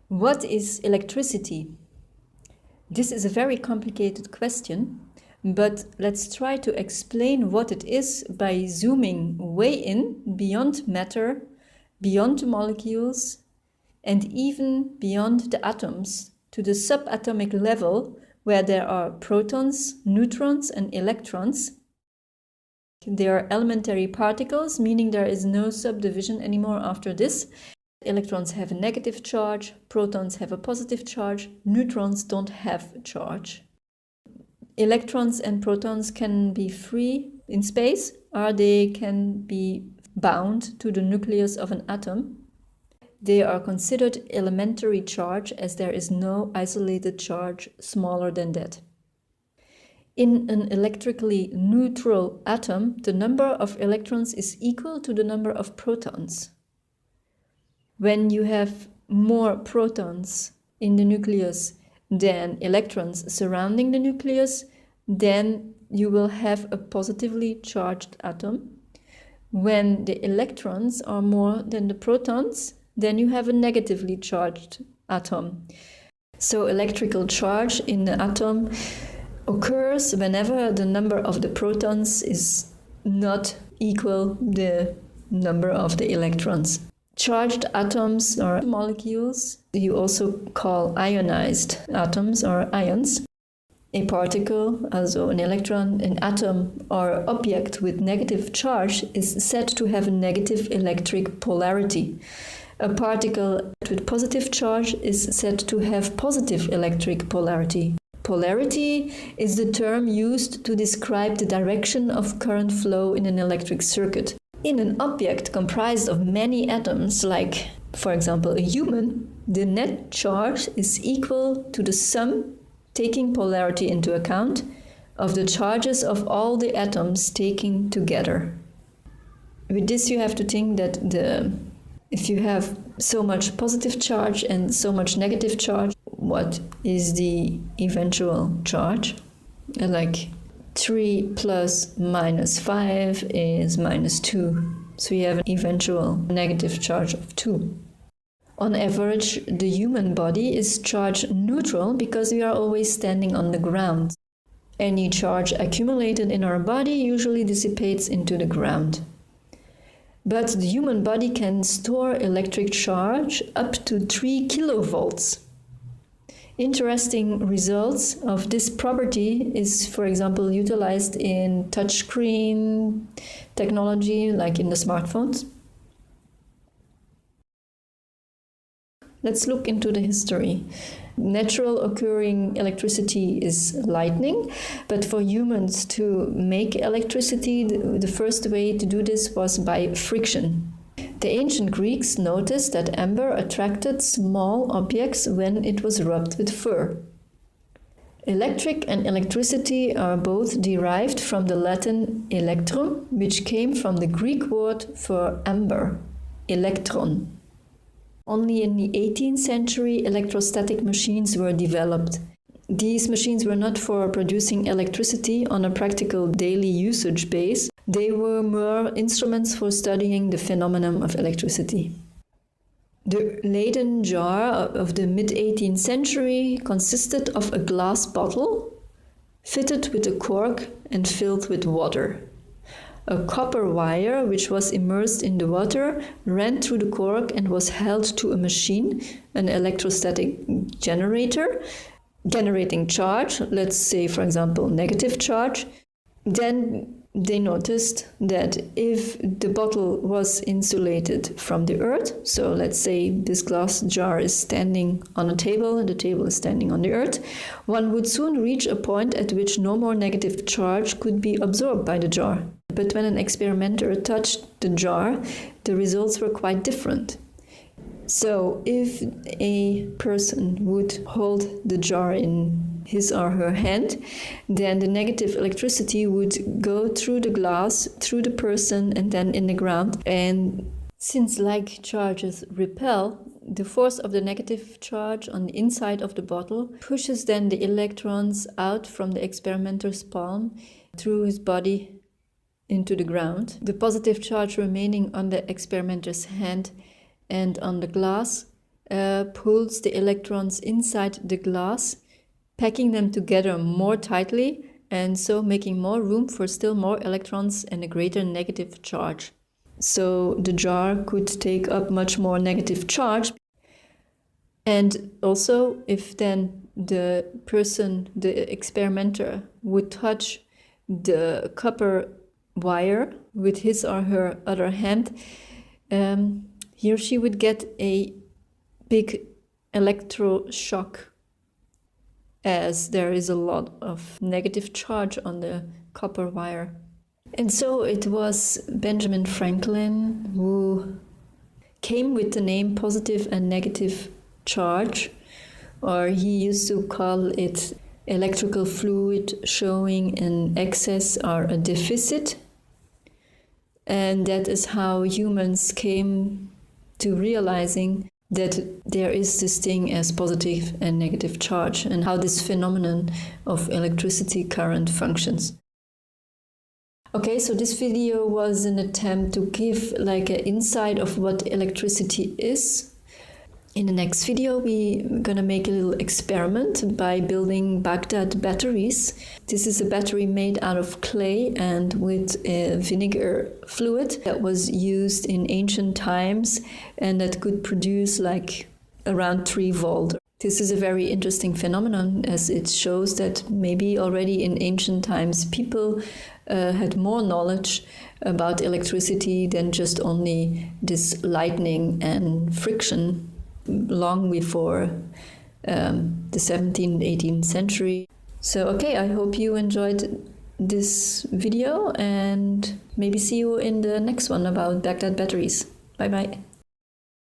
What is electricity? This is a very complicated question, but let's try to explain what it is by zooming way in beyond matter, beyond the molecules, and even beyond the atoms to the subatomic level where there are protons, neutrons, and electrons. They are elementary particles, meaning there is no subdivision anymore after this. Electrons have a negative charge, protons have a positive charge, neutrons don't have a charge. Electrons and protons can be free in space, or they can be bound to the nucleus of an atom. They are considered elementary charge as there is no isolated charge smaller than that. In an electrically neutral atom, the number of electrons is equal to the number of protons. When you have more protons in the nucleus than electrons surrounding the nucleus, then you will have a positively charged atom. When the electrons are more than the protons, then you have a negatively charged atom. So electrical charge in the atom occurs whenever the number of the protons is not equal the number of the electrons. Charged atoms or molecules you also call ionized atoms or ions. A particle, also an electron, an atom or object with negative charge is said to have a negative electric polarity. A particle with positive charge is said to have positive electric polarity. Polarity is the term used to describe the direction of current flow in an electric circuit. In an object comprised of many atoms, like, for example, a human, the net charge is equal to the sum, taking polarity into account, of the charges of all the atoms taken together. With this, you have to think that if you have so much positive charge and so much negative charge, what is the eventual charge? Like 3 plus minus 5 is minus 2. So you have an eventual negative charge of 2. On average, the human body is charge neutral because we are always standing on the ground. Any charge accumulated in our body usually dissipates into the ground. But the human body can store electric charge up to 3 kilovolts. Interesting results of this property is, for example, utilized in touchscreen technology, like in the smartphones. Let's look into the history. Natural occurring electricity is lightning, but for humans to make electricity, the first way to do this was by friction. The ancient Greeks noticed that amber attracted small objects when it was rubbed with fur. Electric and electricity are both derived from the Latin electrum, which came from the Greek word for amber, electron. Only in the 18th century, electrostatic machines were developed. These machines were not for producing electricity on a practical daily usage base. They were more instruments for studying the phenomenon of electricity. The Leyden jar of the mid-18th century consisted of a glass bottle fitted with a cork and filled with water. A copper wire, which was immersed in the water, ran through the cork and was held to a machine, an electrostatic generator, generating charge, let's say, for example, negative charge. Then they noticed that if the bottle was insulated from the earth, so let's say this glass jar is standing on a table and the table is standing on the earth, one would soon reach a point at which no more negative charge could be absorbed by the jar. But when an experimenter touched the jar, the results were quite different. So if a person would hold the jar in his or her hand, then the negative electricity would go through the glass, through the person, and then in the ground. And since like charges repel, the force of the negative charge on the inside of the bottle pushes then the electrons out from the experimenter's palm through his body into the ground. The positive charge remaining on the experimenter's hand and on the glass pulls the electrons inside the glass, packing them together more tightly, and so making more room for still more electrons and a greater negative charge. So the jar could take up much more negative charge. And also, if then the person, the experimenter, would touch the copper wire with his or her other hand, he or she would get a big electroshock, as there is a lot of negative charge on the copper wire. And so it was Benjamin Franklin who came with the name positive and negative charge, or he used to call it electrical fluid showing an excess or a deficit. And that is how humans came to realizing that there is this thing as positive and negative charge, and how this phenomenon of electricity current functions. Okay, so this video was an attempt to give like an insight of what electricity is. In the next video, we're gonna make a little experiment by building Baghdad batteries. This is a battery made out of clay and with vinegar fluid that was used in ancient times and that could produce like around 3 volt. This is a very interesting phenomenon, as it shows that maybe already in ancient times people had more knowledge about electricity than just only this lightning and friction long before the 17th and 18th century. So okay, I hope you enjoyed this video, and maybe see you in the next one about Baghdad batteries. Bye bye.